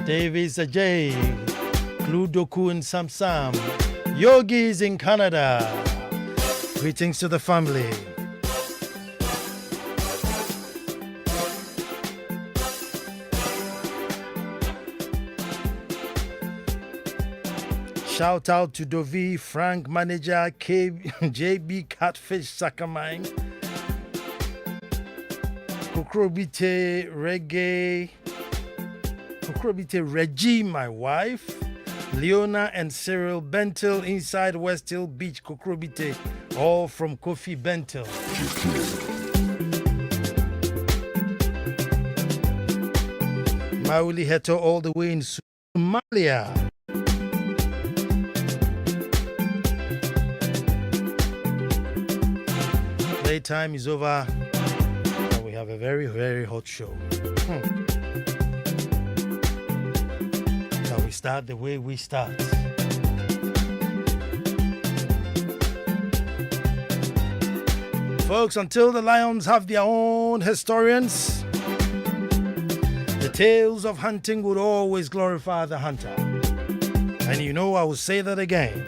Davis Ajay, Kludoku in Samsam, Yogis in Canada. Greetings to the family. Shout out to Dovi, Frank Manager, JB Catfish Sakamine, Kokrobite Reggae, Kokrobite Reggie, my wife, Leona and Cyril Bentil inside West Hill Beach, Kokrobite, all from Kofi Bentil. Mauli Heto all the way in Somalia. Playtime is over and we have a very, very hot show. Now we start the way we start. Folks, until the lions have their own historians, the tales of hunting would always glorify the hunter. And you know, I will say that again.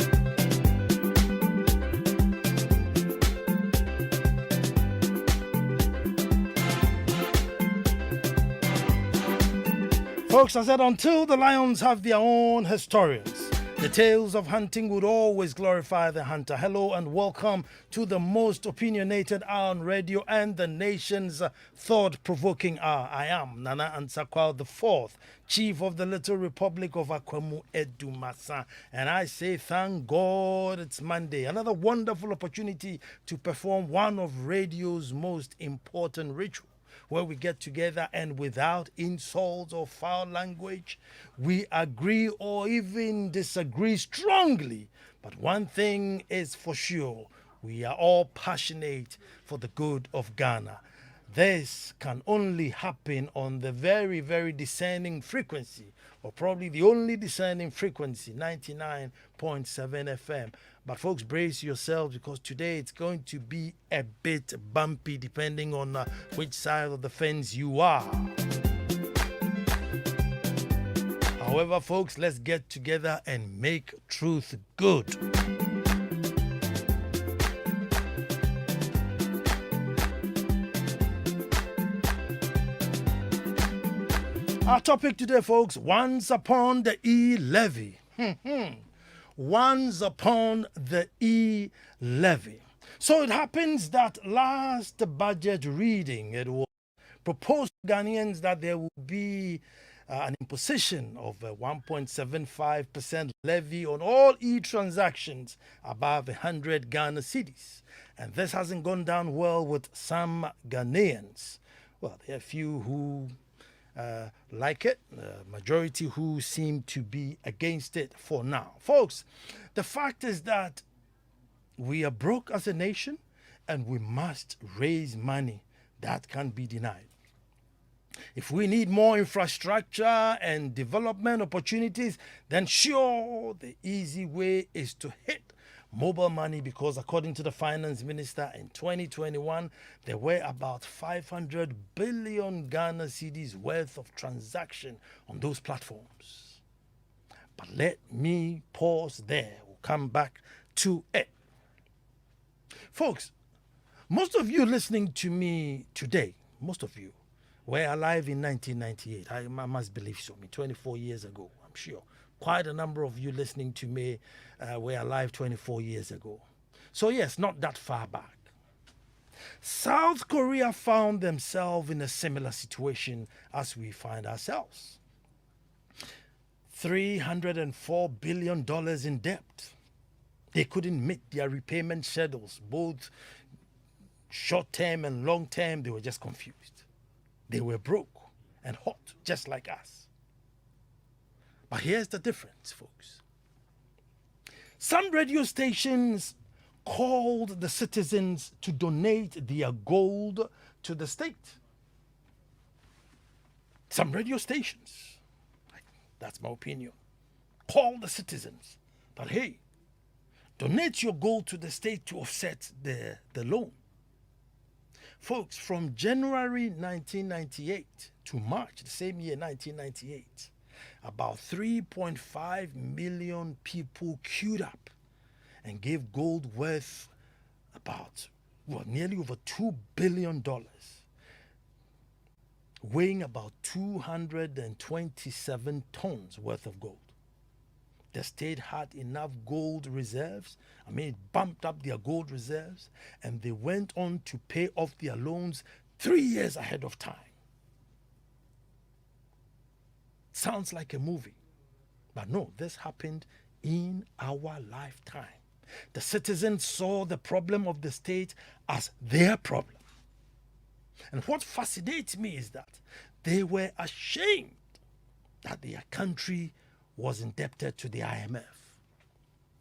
Folks, I said until the lions have their own historians, the tales of hunting would always glorify the hunter. Hello and welcome to the most opinionated hour on radio and the nation's thought-provoking hour. I am Nana Ansah Kwao, the fourth Chief of the Little Republic of Akwemu Edumasa. And I say thank God it's Monday. Another wonderful opportunity to perform one of radio's most important rituals, where we get together and without insults or foul language, we agree or even disagree strongly. But one thing is for sure, we are all passionate for the good of Ghana. This can only happen on the very, very discerning frequency, or probably the only discerning frequency, 99.7 FM. But folks, brace yourselves because today it's going to be a bit bumpy depending on which side of the fence you are. However, folks, let's get together and make truth good. Our topic today, folks, once upon the Levy. Once upon the Levy. So it happens that last budget reading, it was proposed to Ghanaians that there will be an imposition of a 1.75% levy on all e-transactions above 100 Ghana cedis. And this hasn't gone down well with some Ghanaians. Well, there are a few who like it, majority who seem to be against it for now. Folks, the fact is that we are broke as a nation and we must raise money. That can't be denied. If we need more infrastructure and development opportunities, then sure, the easy way is to hit mobile money, because according to the finance minister, in 2021 there were about 500 billion Ghana cedis worth of transaction on those platforms. But let me pause there. We'll come back to it. Folks, most of you listening to me today, most of you were alive in 1998. I must believe so. 24 years ago, I'm sure. Quite a number of you listening to me were alive 24 years ago. So yes, not that far back. South Korea found themselves in a similar situation as we find ourselves. $304 billion in debt. They couldn't meet their repayment schedules, both short-term and long-term. They were just confused. They were broke and hot, just like us. But here's the difference, folks. Some radio stations called the citizens to donate their gold to the state. Some radio stations, that's my opinion, call the citizens that, hey, donate your gold to the state to offset the loan. Folks, from January 1998 to March, the same year, 1998, about 3.5 million people queued up and gave gold worth about, nearly over $2 billion, weighing about 227 tons worth of gold. The state had enough gold reserves. It bumped up their gold reserves, and they went on to pay off their loans 3 years ahead of time. Sounds like a movie. But no, this happened in our lifetime. The citizens saw the problem of the state as their problem. And what fascinates me is that they were ashamed that their country was indebted to the IMF.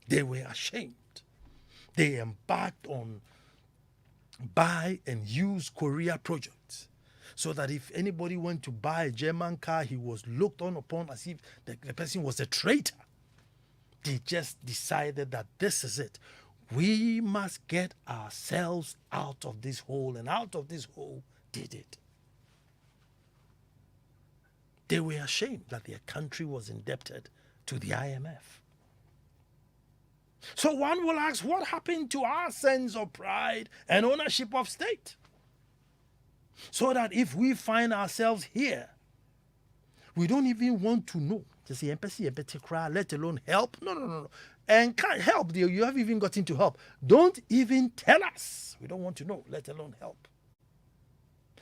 They were ashamed. They embarked on buy and use Korea projects, so that if anybody went to buy a German car, he was looked on upon as if the person was a traitor. They just decided that this is it. We must get ourselves out of this hole, and out of this hole did it. They were ashamed that their country was indebted to the IMF. So one will ask, what happened to our sense of pride and ownership of state? So that if we find ourselves here, we don't even want to know. Just say, let alone help. No. And can't help. You have even gotten to help. Don't even tell us. We don't want to know, let alone help.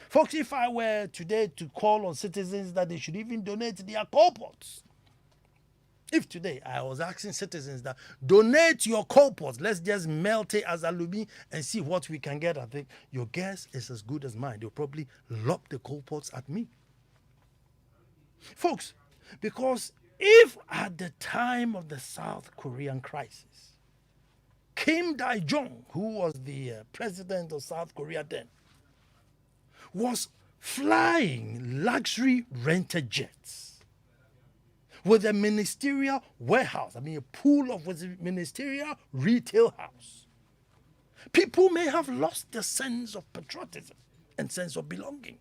Folks, if I were today to call on citizens that they should even donate their coal pots, if today I was asking citizens that donate your coal pots, let's just melt it as aluminium and see what we can get, I think your guess is as good as mine. They'll probably lob the coal pots at me. Folks, because if at the time of the South Korean crisis, Kim Dae-jung, who was the president of South Korea then, was flying luxury rented jets with a ministerial warehouse, a pool of ministerial retail house, people may have lost their sense of patriotism and sense of belonging.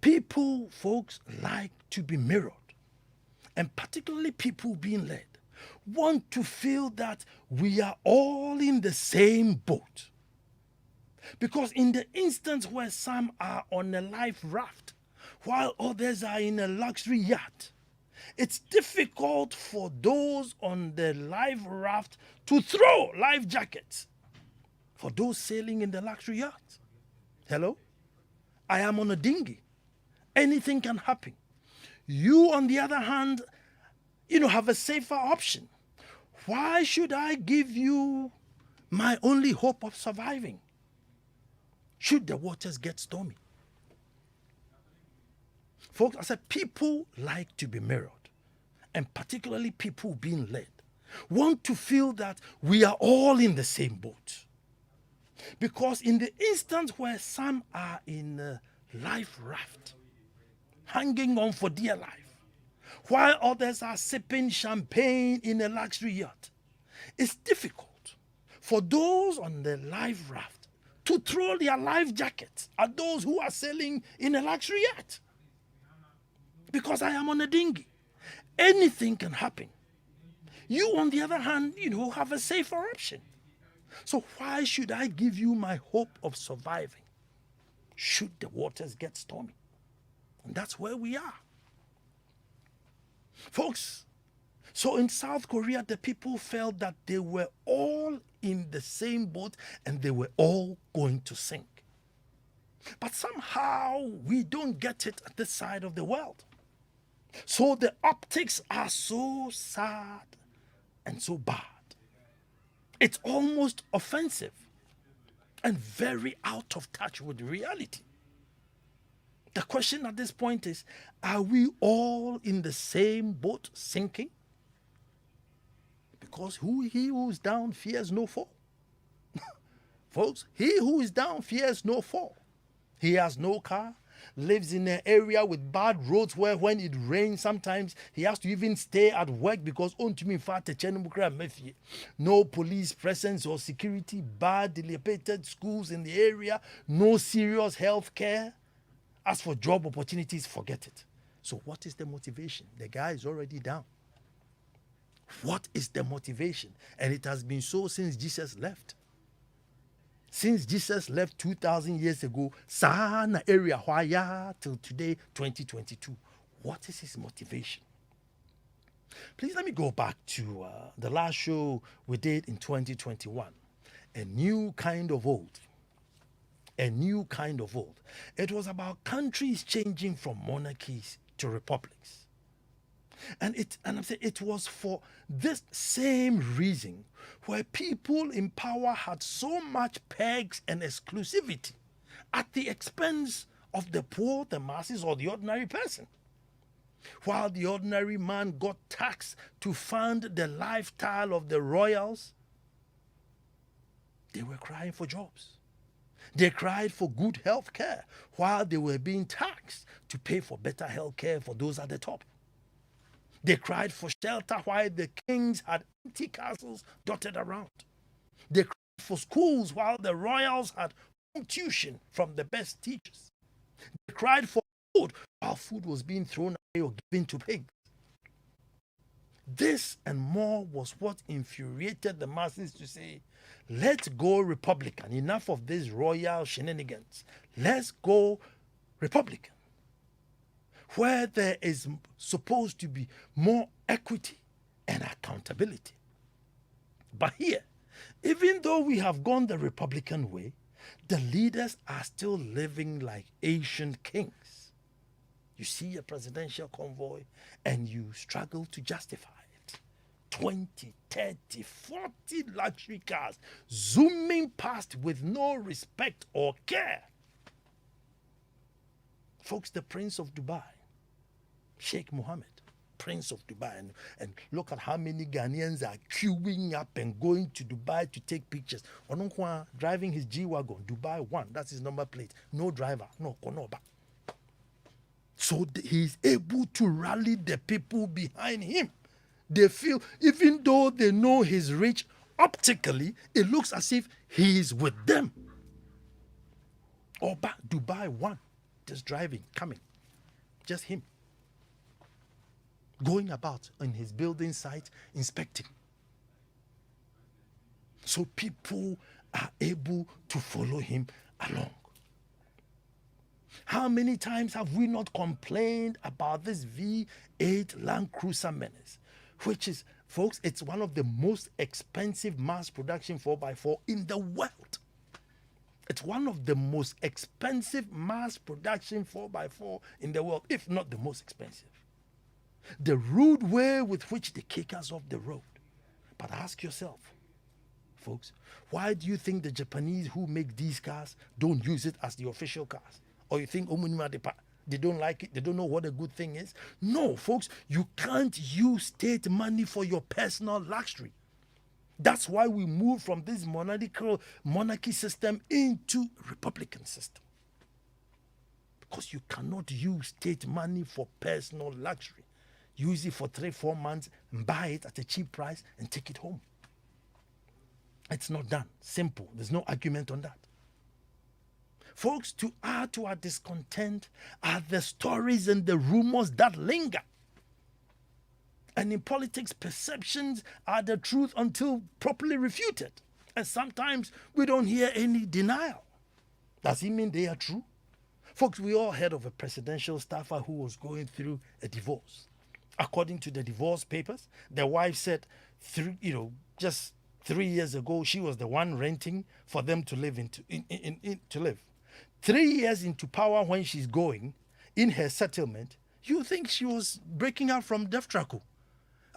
People, folks, like to be mirrored, and particularly people being led want to feel that we are all in the same boat. Because in the instance where some are on a life raft while others are in a luxury yacht, it's difficult for those on the life raft to throw life jackets for those sailing in the luxury yacht. Hello? I am on a dinghy. Anything can happen. You, on the other hand, have a safer option. Why should I give you my only hope of surviving should the waters get stormy? Folks, I said people like to be mirrored, and particularly people being led want to feel that we are all in the same boat. Because in the instance where some are in a life raft, hanging on for dear life, while others are sipping champagne in a luxury yacht, it's difficult for those on the life raft to throw their life jackets at those who are sailing in a luxury yacht. Because I am on a dinghy. Anything can happen. You, on the other hand, have a safer option. So why should I give you my hope of surviving should the waters get stormy? And that's where we are. Folks, so in South Korea, the people felt that they were all in the same boat and they were all going to sink. But somehow we don't get it at this side of the world. So the optics are so sad and so bad. It's almost offensive and very out of touch with reality. The question at this point is, are we all in the same boat sinking? Because he who is down fears no fall. Folks, he who is down fears no fall. He has no car, lives in an area with bad roads where when it rains sometimes he has to even stay at work because no police presence or security, bad dilapidated schools in the area, no serious health care. As for job opportunities, forget it. So what is the motivation? The guy is already down. What is the motivation? And it has been so since Jesus left. Since Jesus left 2,000 years ago, Sana area Hwaya till today, 2022. What is his motivation? Please let me go back to the last show we did in 2021. A new kind of old. A new kind of old. It was about countries changing from monarchies to republics. And I'm saying it was for this same reason where people in power had so much pegs and exclusivity at the expense of the poor, the masses, or the ordinary person. While the ordinary man got taxed to fund the lifestyle of the royals, they were crying for jobs. They cried for good health care while they were being taxed to pay for better health care for those at the top. They cried for shelter while the kings had empty castles dotted around. They cried for schools while the royals had home tuition from the best teachers. They cried for food while food was being thrown away or given to pigs. This and more was what infuriated the masses to say, let's go Republican. Enough of these royal shenanigans. Let's go Republican, where there is supposed to be more equity and accountability. But here, even though we have gone the Republican way, the leaders are still living like ancient kings. You see a presidential convoy and you struggle to justify it. 20, 30, 40 luxury cars zooming past with no respect or care. Folks, the Prince of Dubai, Sheikh Mohammed, Prince of Dubai, and look at how many Ghanaians are queuing up and going to Dubai to take pictures. Ononkwa driving his G-Wagon, Dubai 1, that's his number plate. No driver, no konoba. So he's able to rally the people behind him. They feel, even though they know he's rich, optically, it looks as if he is with them. Oba, Dubai 1, just driving, coming, just him. Going about on his building site, inspecting. So people are able to follow him along. How many times have we not complained about this V8 Land Cruiser Menace, which is, folks, it's one of the most expensive mass production 4x4 in the world. It's one of the most expensive mass production 4x4 in the world, if not the most expensive. The rude way with which they kick us off the road. But ask yourself, folks, why do you think the Japanese who make these cars don't use it as the official cars? Or you think they don't like it, they don't know what a good thing is? No, folks, you can't use state money for your personal luxury. That's why we move from this monarchy system into Republican system. Because you cannot use state money for personal luxury. Use it for 3-4 months, buy it at a cheap price, and take it home. It's not done. Simple. There's no argument on that. Folks, to add to our discontent are the stories and the rumors that linger. And in politics, perceptions are the truth until properly refuted. And sometimes we don't hear any denial. Does it mean they are true? Folks, we all heard of a presidential staffer who was going through a divorce. According to the divorce papers, the wife said, just 3 years ago, she was the one renting for them to live to live. 3 years into power, when she's going in her settlement, you think she was breaking out from Death Traco.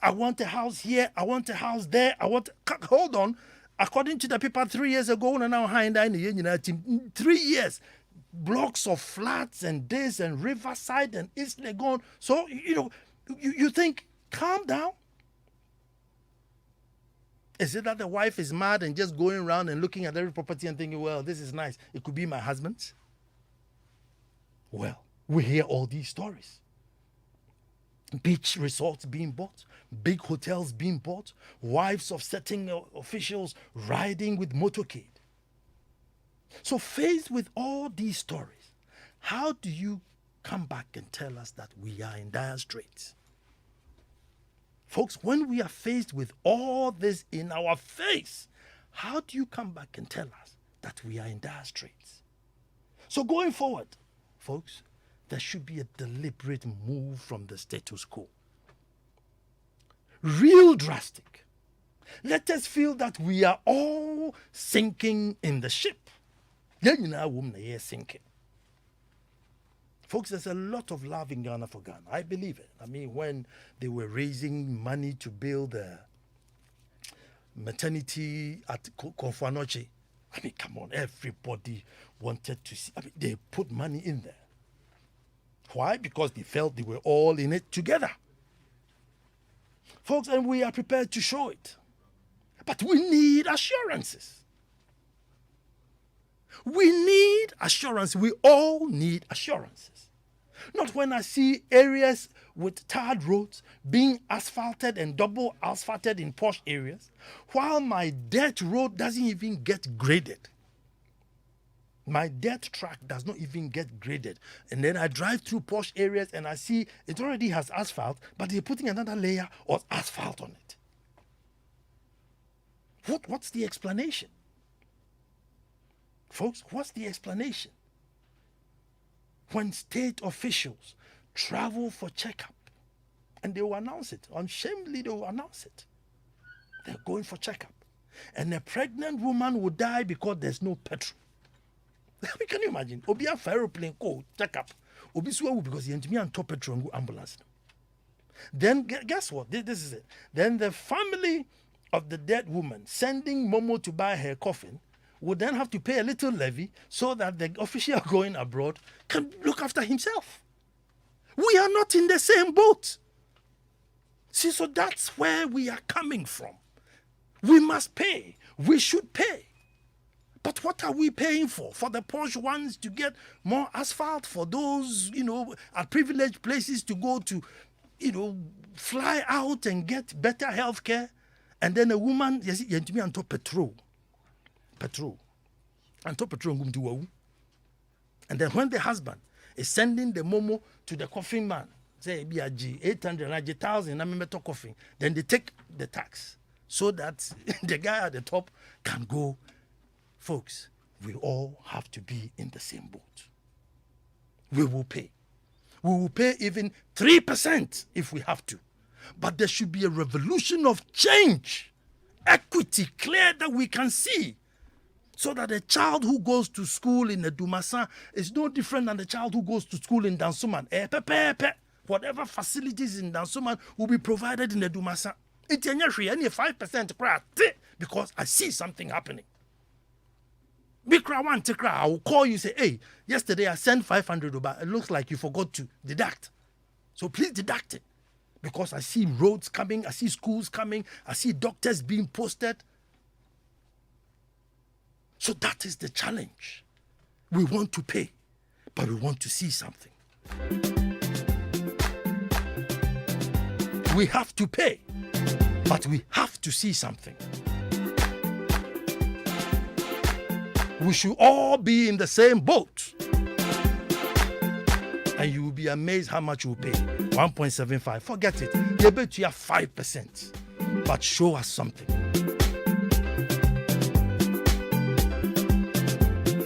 I want a house here, I want a house there, hold on. According to the paper, 3 years ago, now 3 years, blocks of flats and this and Riverside and East Legon. So, you think, calm down. Is it that the wife is mad and just going around and looking at every property and thinking, well, this is nice, it could be my husband's? Well, we hear all these stories. Beach resorts being bought, big hotels being bought, wives of certain officials riding with motorcade. So faced with all these stories, how do you come back and tell us that we are in dire straits? Folks, when we are faced with all this in our face, how do you come back and tell us that we are in dire straits? So going forward, folks, there should be a deliberate move from the status quo. Real drastic. Let us feel that we are all sinking in the ship. Sinking. Folks, there's a lot of love in Ghana for Ghana. I believe it. I mean, when they were raising money to build a maternity at Konfanoche, I mean, come on, everybody wanted to see. I mean, they put money in there. Why? Because they felt they were all in it together. Folks, and we are prepared to show it. But we need assurances. We need assurance. We all need assurances. Not when I see areas with tarred roads being asphalted and double asphalted in posh areas, while my dirt road doesn't even get graded. My dirt track does not even get graded. And then I drive through posh areas and I see it already has asphalt, but they're putting another layer of asphalt on it. What's the explanation? Folks, what's the explanation? When state officials travel for checkup, and they will announce it, unshamedly they will announce it. They're going for checkup. And a pregnant woman will die because there's no petrol. Can you imagine? Obi a aeroplane go checkup. Obi suwa because he and top petrol and ambulance. Then guess what? This is it. Then the family of the dead woman sending Momo to buy her coffin would then have to pay a little levy so that the official going abroad can look after himself. We are not in the same boat. See, so that's where we are coming from. We must pay. We should pay. But what are we paying for? For the posh ones to get more asphalt, for those, at privileged places to go to, fly out and get better health care. And then a woman, you see, on top petrol. And top petrol. And then when the husband is sending the momo to the coffin man, say, 800, 1,000, I'm coffin, then they take the tax so that the guy at the top can go. Folks, we all have to be in the same boat. We will pay. We will pay even 3% if we have to. But there should be a revolution of change, equity, clear that we can see. So that a child who goes to school in the Dumasa is no different than the child who goes to school in Dansoman. Whatever facilities in Dansoman will be provided in the Dumasa. It's only 5% because I see something happening. I will call you, say, hey, yesterday I sent 500, but it looks like you forgot to deduct. So please deduct it. Because I see roads coming, I see schools coming, I see doctors being posted. So that is the challenge. We want to pay, but we want to see something. We have to pay, but we have to see something. We should all be in the same boat. And you will be amazed how much you pay. 1.75. Forget it. You bet you have 5%. But show us something.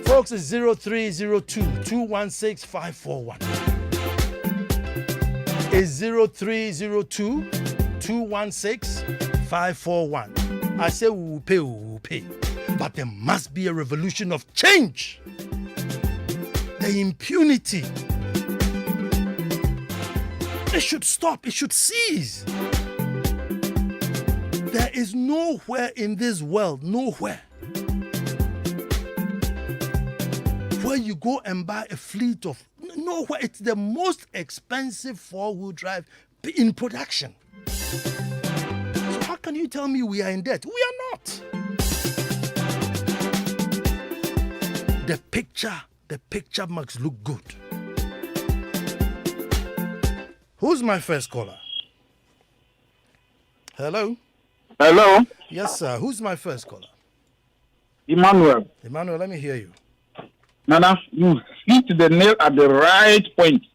Folks, it's 0302-216-541. It's 0302-216-541. I say we will pay. But there must be a revolution of change. The impunity. It should stop. It should cease. There is nowhere in this world, nowhere, where you go and buy a fleet of, nowhere. It's the most expensive four-wheel drive in production. So how can you tell me we are in debt? We are not. The picture must look good. Who's my first caller? Hello? Hello? Yes, sir. Who's my first caller? Emmanuel. Emmanuel, let me hear you. Nana, hit the nail at the right point.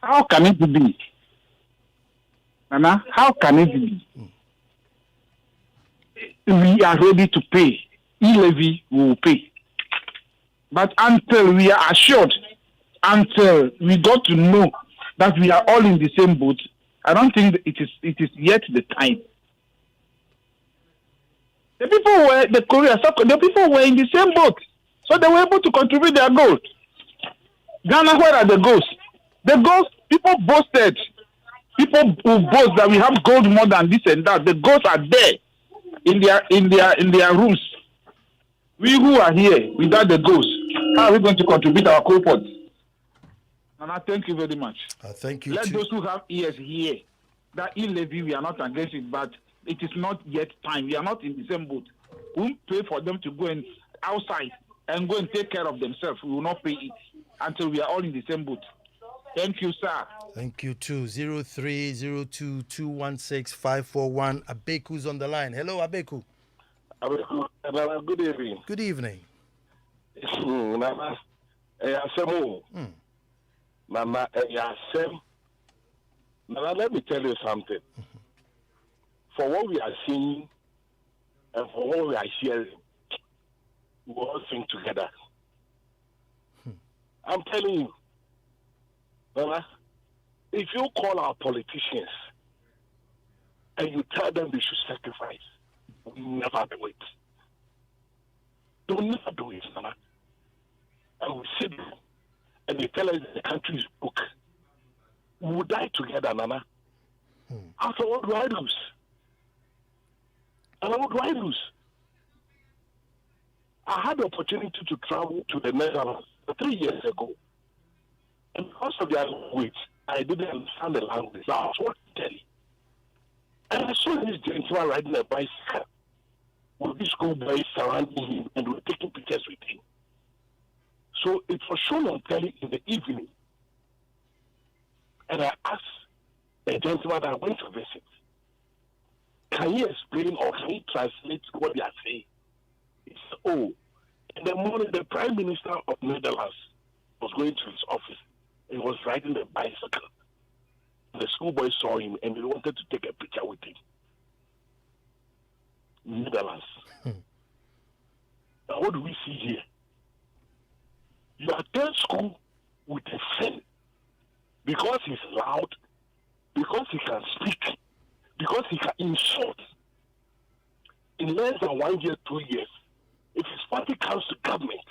How can it be? Nana, how can it be? We are ready to pay. Elevy will pay. But until we are assured, until we got to know that we are all in the same boat, I don't think it is yet the time. The people were in the same boat, so they were able to contribute their gold. Ghana, where are the goals? The goals, people boasted. People who boast that we have gold more than this and that. The goals are there in their rooms. We who are here without the goals, how are we going to contribute our coal pots? And I thank you very much. Thank you. Let those who have ears hear that in Levy we are not against it, but it is not yet time. We are not in the same boat. We won't pay for them to go and outside and go and take care of themselves. We will not pay it until we are all in the same boat. Thank you, sir. Thank you too. 0302216541. Abeku's on the line. Hello, Abeku. Good evening. Good evening. Nana, let me tell you something. For what we are seeing and for what we are hearing, we all sing together. I'm telling you, Nana, if you call our politicians and you tell them they should sacrifice, never do it. Don't never do it, Nana. And we sit there and they tell us the country is broke. We will die together, Nana. After what do I lose? And what do I lose? I had the opportunity to travel to the Netherlands 3 years ago. And because of their language, I didn't understand the language. So I was watching telly. And I saw this gentleman riding a bicycle with these schoolboys surrounding him and were taking pictures with him. So it was shown on telly in the evening. And I asked the gentleman that I went to visit, can he explain or can he translate what they are saying? He said, oh, in the morning the Prime Minister of Netherlands was going to his office. He was riding the bicycle. The schoolboys saw him and they wanted to take a picture with him. Netherlands. Now what do we see here? You attend school with a friend because he's loud, because he can speak, because he can insult. In less than 1 year, 2 years, if his party comes to government,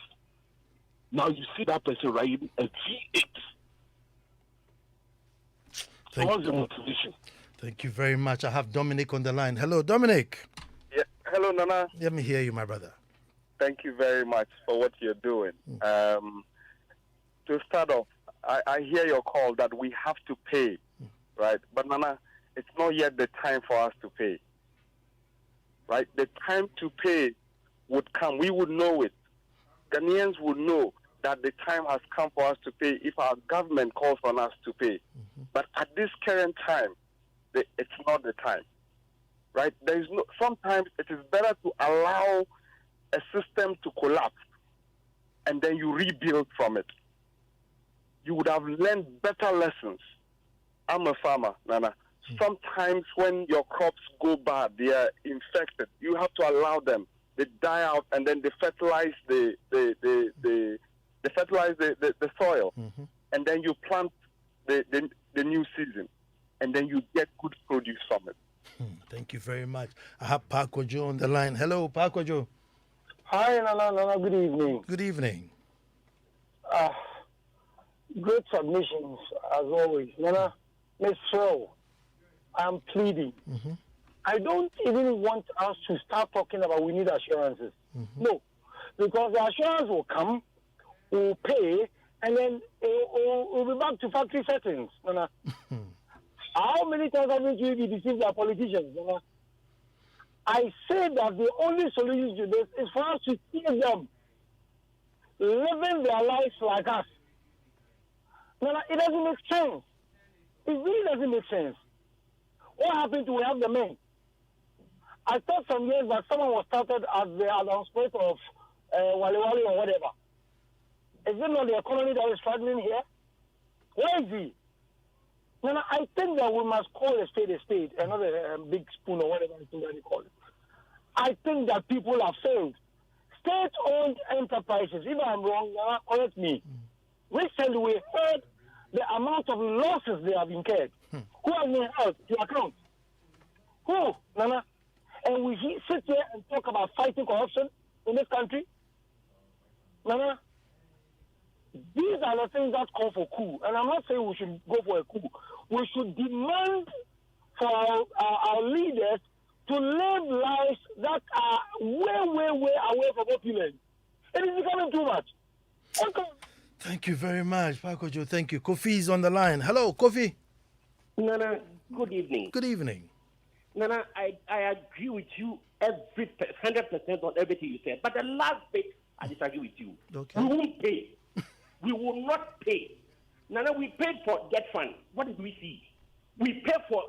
now you see that person riding a V8. What's the motivation? Thank you very much. I have Dominic on the line. Hello, Dominic. Yeah. Hello, Nana. Let me hear you, my brother. Thank you very much for what you're doing. To start off, I hear your call that we have to pay, right? But Nana, it's not yet the time for us to pay, right? The time to pay would come. We would know it. Ghanaians would know that the time has come for us to pay if our government calls on us to pay. But at this current time, it's not the time, right? There is no. Sometimes it is better to allow a system to collapse and then you rebuild from it. You would have learned better lessons. I'm a farmer, Nana. Sometimes when your crops go bad, they are infected. You have to allow them. They die out and then they fertilize the soil, and then you plant the new season, and then you get good produce from it. Thank you very much. I have Pakwajo on the line. Hello, Pakwajo. Hi, Nana. Good evening. Good evening. Great submissions, as always. Nana, Ms. Phil, I'm pleading. I don't even want us to start talking about we need assurances. No, because the assurance will come, we'll pay, and then we'll be back to factory settings. Nana. How many times have we be deceived by politicians? Nana? I say that the only solution to this is for us to see them living their lives like us. Nana, it doesn't make sense. It really doesn't make sense. What happened to we have the men? I thought some years back someone was started as the announcement of Wale Wale or whatever. Is it not the economy that is struggling here? Where is he? Now, I think that we must call a spade, and not a big spoon or whatever that you call it. I think that people have failed. State-owned enterprises, if I'm wrong, correct me. Recently, we heard the amount of losses they have incurred. Who has been held to account? Who, Nana? And we sit here and talk about fighting corruption in this country? Nana, these are the things that call for coup. And I'm not saying we should go for a coup. We should demand for our leaders to live lives that are way away from opulence. It is becoming too much. Okay. Thank you very much, Pakojo. Thank you. Kofi is on the line. Hello, Kofi. Nana, good evening. Good evening. Nana, I agree with you 100% on everything you said. But the last bit, I disagree with you. Okay. We won't pay. We will not pay. Nana, we paid for debt fund. What did we see? We pay for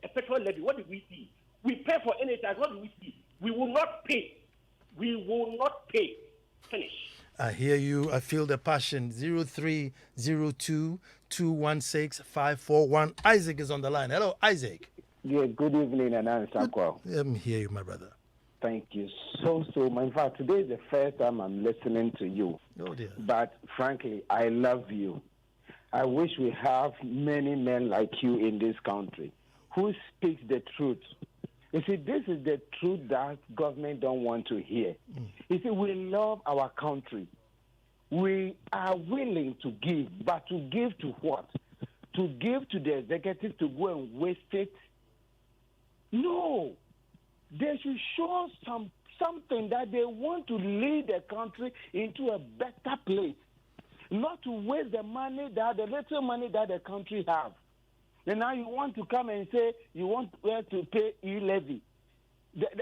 a petrol levy. What did we see? We pay for NHS. What did we see? We will not pay. We will not pay. Finish. I hear you. I feel the passion. 0302 216 541. Isaac is on the line. Hello, Isaac. Yeah, good evening, and Ansah, Kwao. Let me hear you, my brother. Thank you so much. In fact, today is the first time I'm listening to you. Oh, dear. But frankly, I love you. I wish we have many men like you in this country who speaks the truth. You see, this is the truth that government don't want to hear. You see, we love our country. We are willing to give, but to give to what? To give to the executive to go and waste it? No. They should show something that they want to lead the country into a better place, not to waste the little money that the country have. And now you want to come and say you want to pay Elevy.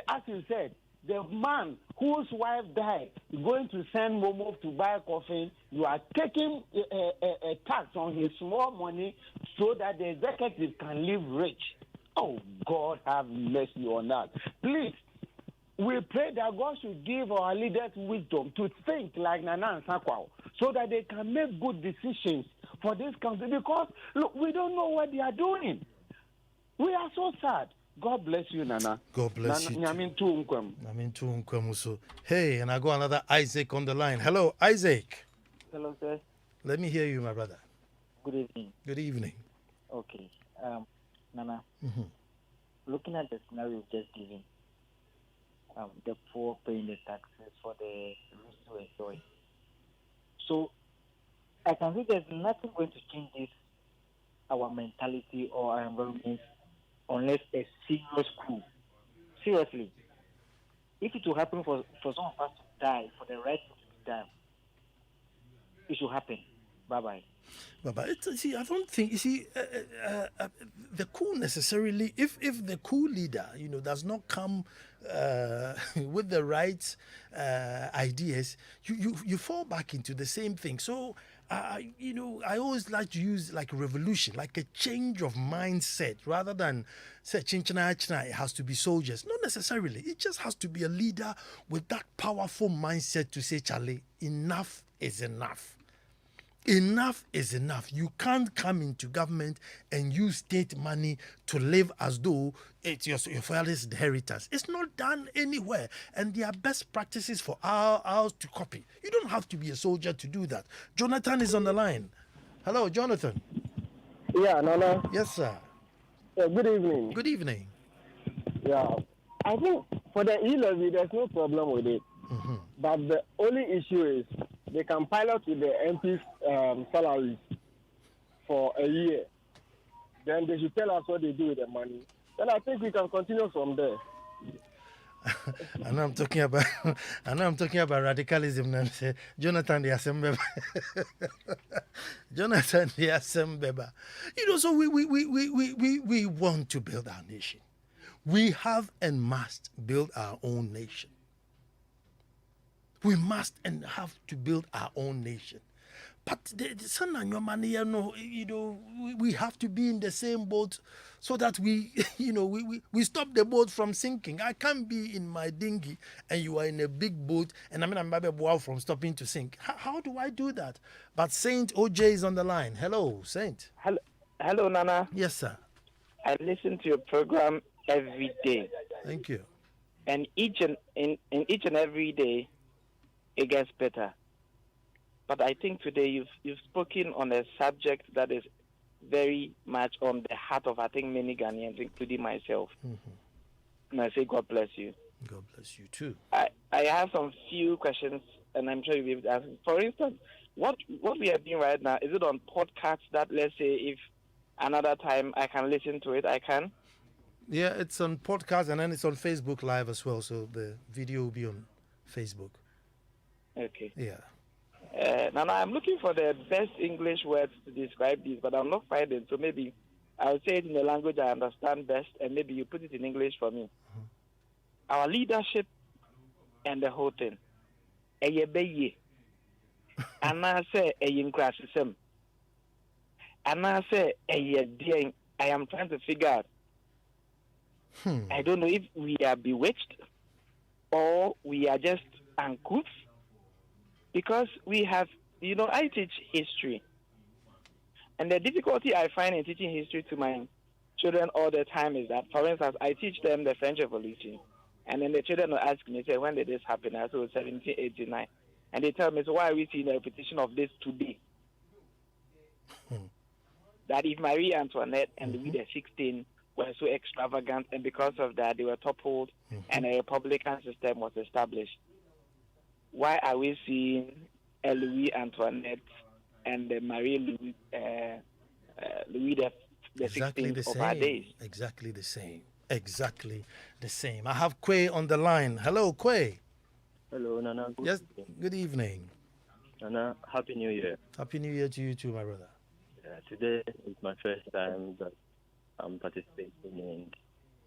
As you said, the man whose wife died is going to send Momo to buy coffee. You are taking a tax on his small money so that the executive can live rich. Oh, God have mercy on us. Please, we pray that God should give our leaders wisdom to think like Nana and Kwao so that they can make good decisions for this country, because, look, we don't know what they are doing. We are so sad. God bless you, Nana. God bless you. Too. Hey, and I got another Isaac on the line. Hello, Isaac. Hello, sir. Let me hear you, my brother. Good evening. Good evening. Okay. Nana, looking at the scenario you've just given, the poor paying the taxes for the rich to enjoy. So, I can see there's nothing going to change this, our mentality or our environment, unless a serious coup. Seriously. If it will happen for some of us to die, for the right to be done, it should happen. Bye-bye. See, I don't think, the coup necessarily, if the coup leader, does not come with the right ideas, you fall back into the same thing. So, I always like to use like a revolution, like a change of mindset, rather than say, it has to be soldiers. Not necessarily. It just has to be a leader with that powerful mindset to say, Charlie, enough is enough. Enough is enough. You can't come into government and use state money to live as though it's your father's inheritance. It's not done anywhere. And there are best practices for ours to copy. You don't have to be a soldier to do that. Jonathan is on the line. Hello, Jonathan. Yeah, Nana. Yes, sir. Yeah, good evening. Good evening. Yeah, I think for the e-levy, there's no problem with it. But the only issue is they can pilot with the MP's salaries for a year. Then they should tell us what they do with the money. Then I think we can continue from there. And I'm talking about radicalism now. Jonathan the Assembly. Jonathan the Assembly. So we want to build our nation. We have and must build our own nation. We must and have to build our own nation. But the son and your money, we have to be in the same boat so that we, we stop the boat from sinking. I can't be in my dinghy and you are in a big boat and I'm from stopping to sink. How do I do that? But Saint OJ is on the line. Hello, Saint. Hello, Nana. Yes, sir. I listen to your program every day. Thank you. And each and every day, it gets better. But I think today you've spoken on a subject that is very much on the heart of, I think, many Ghanaians, including myself. And I say, God bless you. God bless you too. I have some few questions, and I'm sure you'll be able to answer. For instance, what we are doing right now, is it on podcasts that, let's say, if another time I can listen to it, I can? Yeah, it's on podcast and then it's on Facebook Live as well. So the video will be on Facebook. Okay. Yeah. Now I'm looking for the best English words to describe this, but I'm not finding. So maybe I'll say it in the language I understand best, and maybe you put it in English for me. Our leadership and the whole thing. And I say and I say I am trying to figure out. I don't know if we are bewitched or we are just uncouth. Because we have, I teach history. And the difficulty I find in teaching history to my children all the time is that, for instance, I teach them the French Revolution. And then the children will ask me, say, when did this happen? I say, 1789. And they tell me, so why are we seeing a repetition of this today? That if Marie Antoinette and Louis XVI were so extravagant, and because of that, they were toppled and a republican system was established. Why are we seeing Louis Antoinette and Marie Louis the exactly 16th the of our days? Exactly the same. Exactly the same. I have Kwao on the line. Hello, Kwao. Hello, Nana. Good evening. Nana, Happy New Year. Happy New Year to you too, my brother. Today is my first time that I'm participating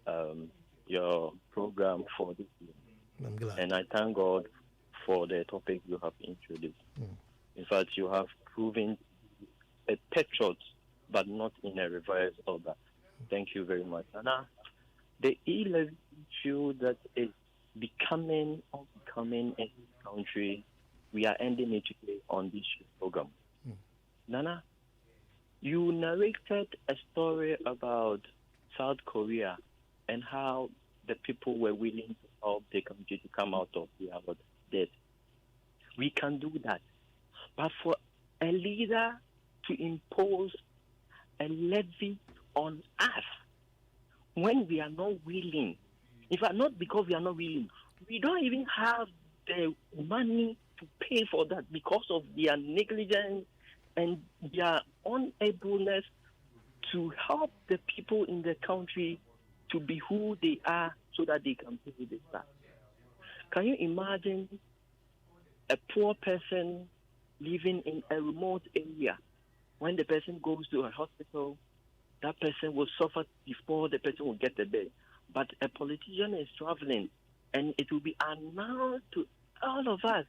in your program for this year. I'm glad. And I thank God for the topic you have introduced. In fact, you have proven a patriot, but not in a reverse order. Thank you very much. Nana, the Elevy issue that is becoming in this country, we are ending it today on this program. Nana, you narrated a story about South Korea and how the people were willing to help the country to come out of the debt. We can do that. But for a leader to impose a levy on us when we are not willing, in fact, not because we are not willing, we don't even have the money to pay for that because of their negligence and their unableness to help the people in the country to be who they are so that they can pay this tax. Can you imagine a poor person living in a remote area? When the person goes to a hospital, that person will suffer before the person will get the bed. But a politician is traveling, and it will be announced to all of us,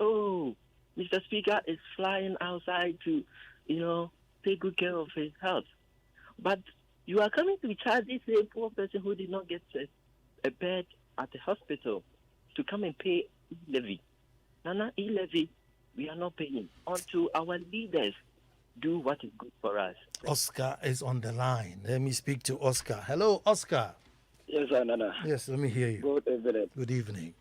oh, Mr. Speaker is flying outside to, take good care of his health. But you are coming to charge this poor person who did not get a bed at the hospital to come and pay levy. Nana, levy, we are not paying until our leaders do what is good for us. Oscar is on the line. Let me speak to Oscar. Hello, Oscar. Yes, Nana. Yes, let me hear you. Good evening. Good evening.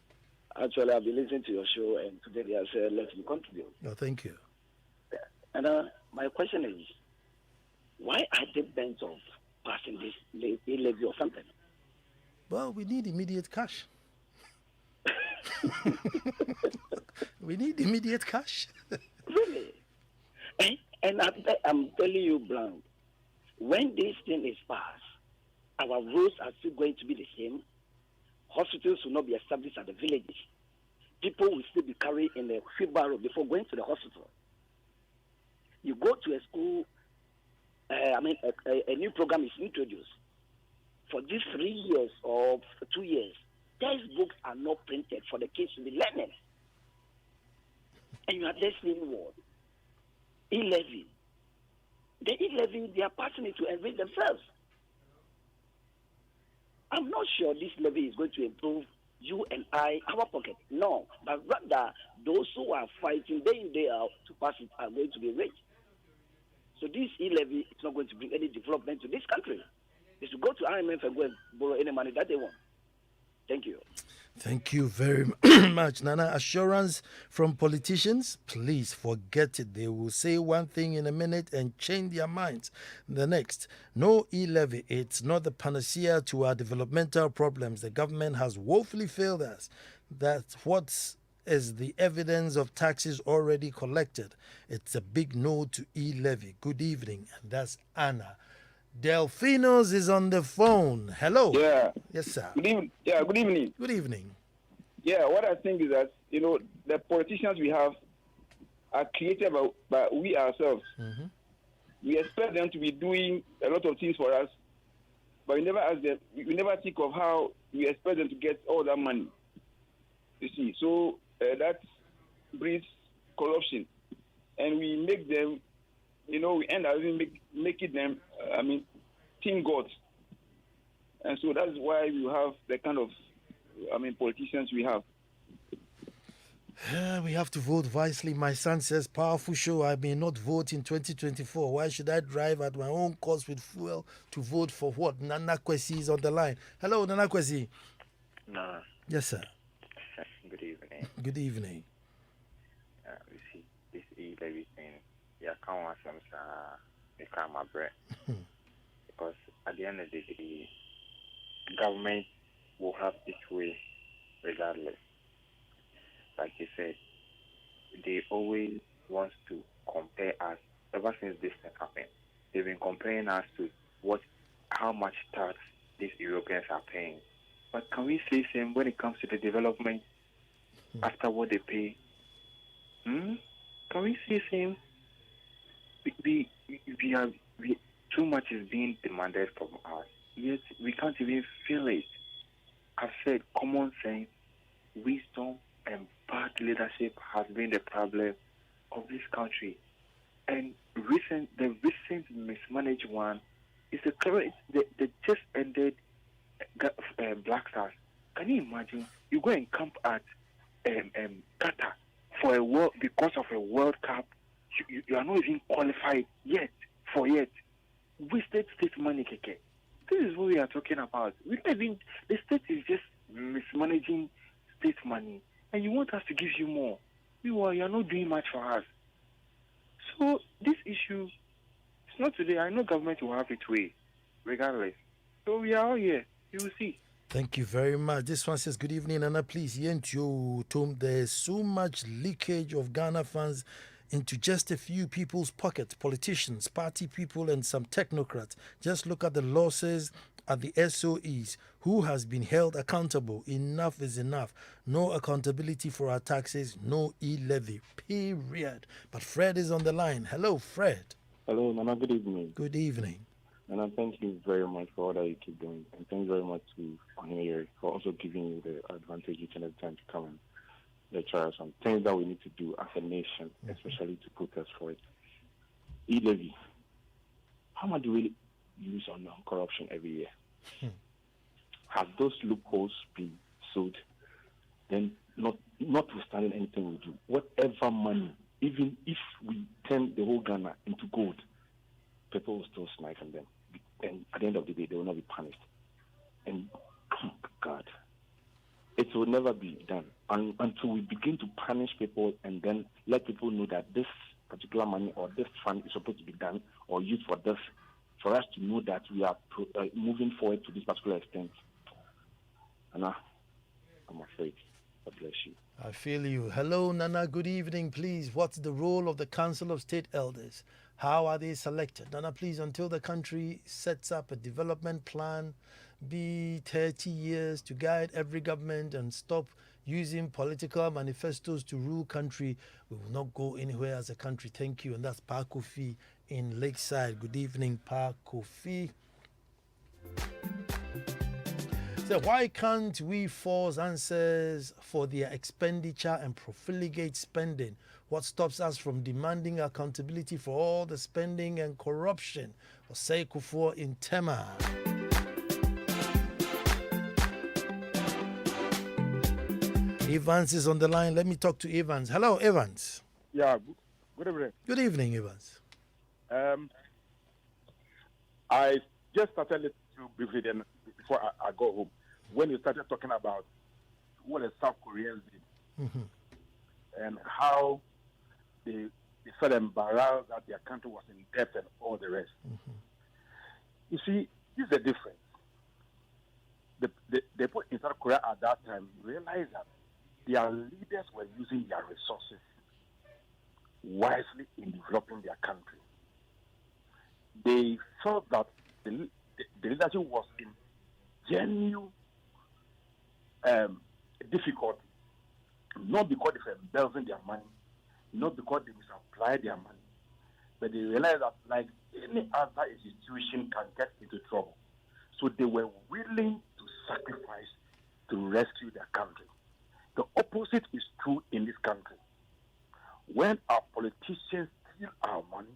Actually, I've been listening to your show, and today they have said, let me contribute. Oh, thank you. And my question is, why are they bent on passing this levy or something? Well, we need immediate cash. We need immediate cash. Really? And I'm telling you, blank, when this thing is passed, our roads are still going to be the same. Hospitals will not be established at the villages. People will still be carried in a wheelbarrow before going to the hospital. You go to a school, a new program is introduced. For these 3 years or 2 years, textbooks are not printed for the kids to be learning. And you are just saying what? e-levy. The e-levy, they are passing it to enrich themselves. I'm not sure this levy is going to improve you and I, our pocket. No, but rather those who are fighting day in, day out to pass it are going to be rich. So this e-levy is not going to bring any development to this country. It's to go to IMF and go and borrow any money that they want. Thank you. Thank you very much, Nana. Assurance from politicians, please forget it. They will say one thing in a minute and change their minds the next. No e-levy. It's not the panacea to our developmental problems. The government has woefully failed us. That's what is the evidence of taxes already collected. It's a big no to e-levy. Good evening. And that's Anna. Delfinos is on the phone. Hello. Yeah. Yes, sir. Good evening. Yeah, good evening. Good evening. Yeah, what I think is that, the politicians we have are created by we ourselves. Mm-hmm. We expect them to be doing a lot of things for us, but we never ask them, we never think of how we expect them to get all that money. You see, so that breeds corruption. And we make them, we end up making them, team gods. And so that's why we have the kind of, politicians we have. We have to vote wisely. My son says, powerful show. I may not vote in 2024. Why should I drive at my own cost with fuel to vote for what? Nana Kwesi is on the line. Hello, Nana Kwesi. No. Yes, sir. Good evening. Good evening. You see, this e-levy thing, yeah, can't want some, they can't my bread. Because at the end of the day, government will have its way regardless. Like you said, they always want to compare us. Ever since this thing happened, they've been comparing us to how much tax these Europeans are paying. But can we say same when it comes to the development after what they pay? Can we say same? We too much is being demanded from us. Yet we can't even feel it. I've said common sense, wisdom, and bad leadership has been the problem of this country. And the recent mismanaged one is the just ended Black Stars. Can you imagine? You go and camp at Qatar for because of a World Cup. You are not even qualified yet. Wasted state money, Keke. This is what we are talking about. The state is just mismanaging state money, and you want us to give you more. You are not doing much for us. So this issue, it's not today. I know government will have its way, regardless. So we are all here. You will see. Thank you very much. This one says, good evening, Anna. Please, Tom, there's so much leakage of Ghana funds into just a few people's pockets, politicians, party people, and some technocrats. Just look at the losses at the SOEs. Who has been held accountable? Enough is enough. No accountability for our taxes, no e-levy, period. But Fred is on the line. Hello, Fred. Hello, Nana. Good evening. Good evening. And thank you very much for all that you keep doing. And thank you very much to Onyeiri for also giving you the advantage each and every time to come and lecture us on things that we need to do as a nation, especially to protest for it. E-levy. How much do we use on corruption every year? Have those loopholes been sold? Then notwithstanding anything we do, whatever money, even if we turn the whole Ghana into gold, people will still smile from them. And at the end of the day, they will not be punished. And, God, it will never be done until we begin to punish people and then let people know that this particular money or this fund is supposed to be done or used for this, for us to know that we are moving forward to this particular extent. Nana, I'm afraid. God bless you. I feel you. Hello, Nana. Good evening. Please, what's the role of the Council of State Elders? How are they selected? Nana, please, until the country sets up a development plan, be 30 years to guide every government and stop using political manifestos to rule country, we will not go anywhere as a country. Thank you. And that's Pa Kofi in Lakeside. Good evening, Pa Kofi. So why can't we force answers for their expenditure and profligate spending What stops us from demanding accountability for all the spending and corruption? Osei Kufuor in Tema. Evans is on the line. Let me talk to Evans. Hello, Evans. Yeah, good evening. Good evening, Evans. I just started listening to briefly then before I go home. When you started talking about what the South Koreans did and how they felt embarrassed that their country was in debt and all the rest. You see, this is the difference. The people in South Korea at that time realized that their leaders were using their resources wisely in developing their country. They felt that the leadership was in genuine difficulty, not because they were embezzling their money, not because they misapplied their money, but they realized that like any other institution can get into trouble. So they were willing to sacrifice to rescue their country. The opposite is true in this country. When our politicians steal our money,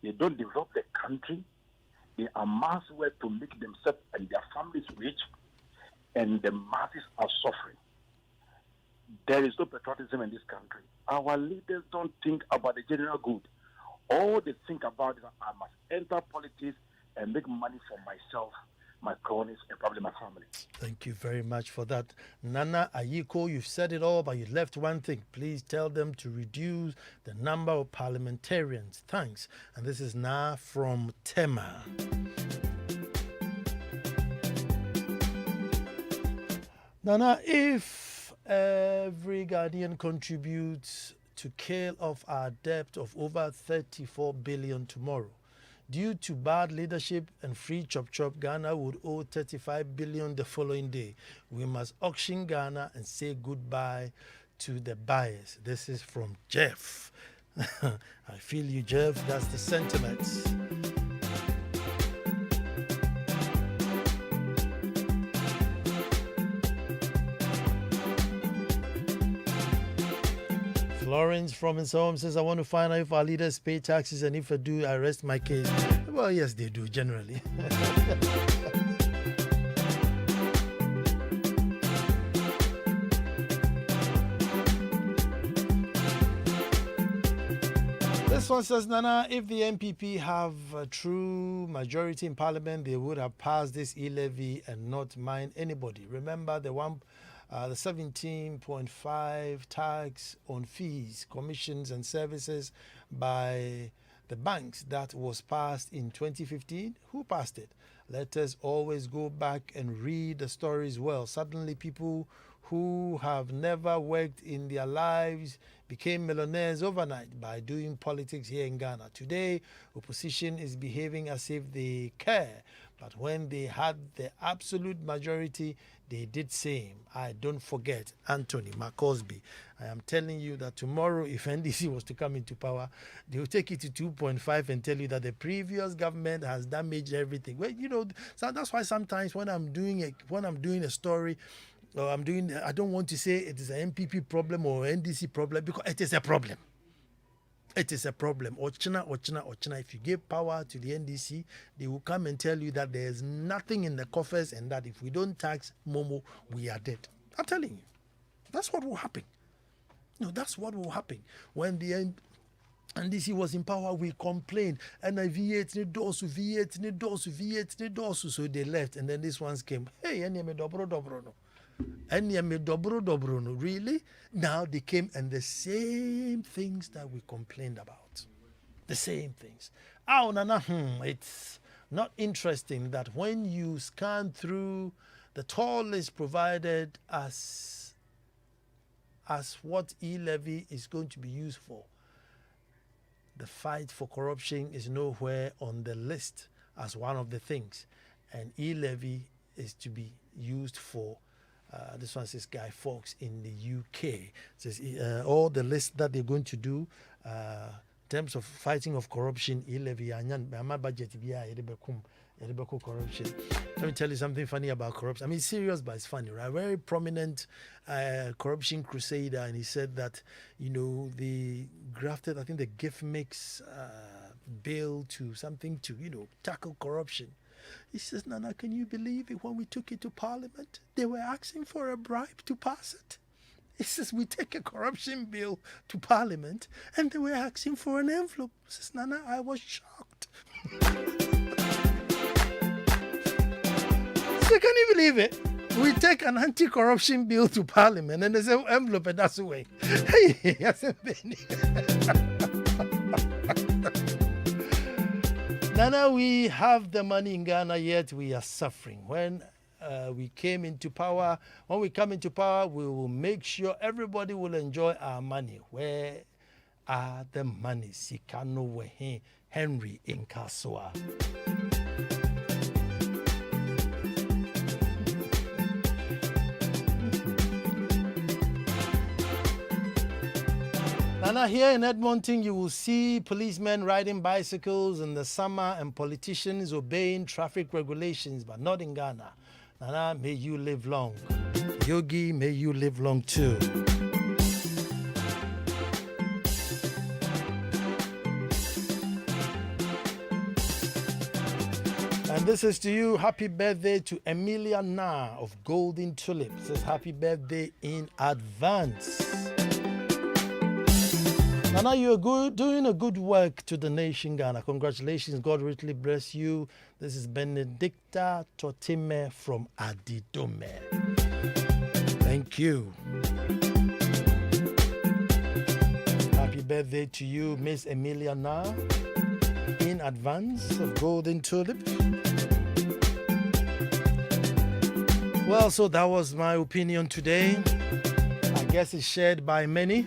they don't develop the country, they amass wealth to make themselves and their families rich, and the masses are suffering. There is no patriotism in this country. Our leaders don't think about the general good. All they think about is I must enter politics and make money for myself, my cronies, and probably my family. Thank you very much for that. Nana Ayiko, you've said it all, but you left one thing. Please tell them to reduce the number of parliamentarians. Thanks. And this is Na from Tema. Nana, if every Ghanaian contributes to kill off our debt of over 34 billion tomorrow, due to bad leadership and free chop, Ghana would owe 35 billion the following day. We must auction Ghana and say goodbye to the buyers. This is from Jeff. I feel you, Jeff. That's the sentiment. Lawrence from his home says, I want to find out if our leaders pay taxes, and if I do, I rest my case. Well, yes, they do, generally. This one says, Nana, if the MPP have a true majority in parliament, they would have passed this Elevy and not mind anybody. Remember the 17.5 tax on fees, commissions and services by the banks that was passed in 2015? Who passed it? Let us always go back and read the stories well. Suddenly people who have never worked in their lives became millionaires overnight by doing politics here in Ghana. Today, opposition is behaving as if they care. But when they had the absolute majority, they did same. I don't forget Anthony McCosby. I am telling you that tomorrow, if NDC was to come into power, they will take it to 2.5 and tell you that the previous government has damaged everything. Well, you know, so that's why sometimes when I'm doing a story, I don't want to say it is an MPP problem or NDC problem, because it is a problem. It is a problem. Ochina. If you give power to the NDC, they will come and tell you that there is nothing in the coffers and that if we don't tax Momo, we are dead. I'm telling you. That's what will happen. No, that's what will happen. When the NDC was in power, we complained. And I V8 ni dosu. So they left. And then these ones came. Hey, dobro no. Really? Now they came and the same things that we complained about. The same things. It's not interesting that when you scan through the toll list provided as what Elevy is going to be used for, the fight for corruption is nowhere on the list as one of the things. And Elevy is to be used for this one says Guy Fawkes in the UK. Says all the list that they're going to do in terms of fighting of corruption, Elevy, budget Corruption. Let me tell you something funny about corruption. I mean, serious, but it's funny, right? Very prominent corruption crusader, and he said that, they grafted, I think, the gift mix bill to something to, tackle corruption. He says, Nana, can you believe it? When we took it to Parliament, they were asking for a bribe to pass it. He says, we take a corruption bill to Parliament, and they were asking for an envelope. He says, Nana, I was shocked. So can you believe it? We take an anti-corruption bill to Parliament, and there's an envelope, and that's the way. Hey, Nana, we have the money in Ghana, yet we are suffering. When we come into power, we will make sure everybody will enjoy our money. Where are the money? Sikano Wehe Henry in Kaswa. Nana, here in Edmonton, you will see policemen riding bicycles in the summer and politicians obeying traffic regulations, but not in Ghana. Nana, may you live long. Yogi, may you live long too. And this is to you. Happy birthday to Emilia Na of Golden Tulip. Says happy birthday in advance. Nana, you're doing a good work to the nation, Ghana. Congratulations. God richly bless you. This is Benedicta Totime from Adidome. Thank you. Happy birthday to you, Miss Emilia Na, in advance of Golden Tulip. Well, so that was my opinion today. I guess it's shared by many.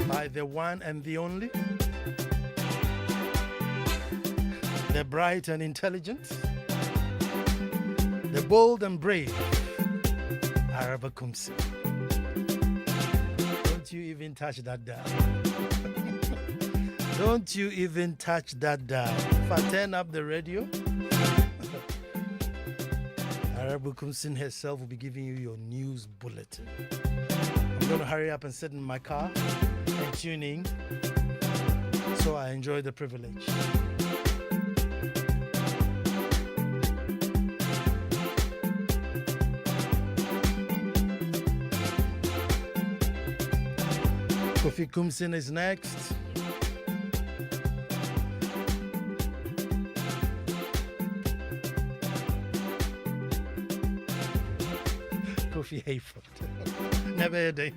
By the one and the only, the bright and intelligent, the bold and brave, Araba Kumsi. Don't you even touch that dial. Don't you even touch that dial. If I turn up the radio, Araba Kumsin herself will be giving you your news bulletin. I'm going to hurry up and sit in my car and tune in, so I enjoy the privilege. Kofi Kumsin is next. Kofi Hayford. Never a day.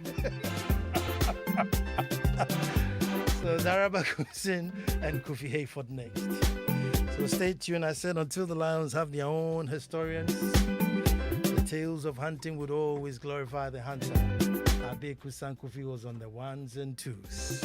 So Daraba Kumsin and Kofi Hayford next. So stay tuned. I said until the lions have their own historians, the tales of hunting would always glorify the hunter. Abe Kusan Kofi was on the ones and twos.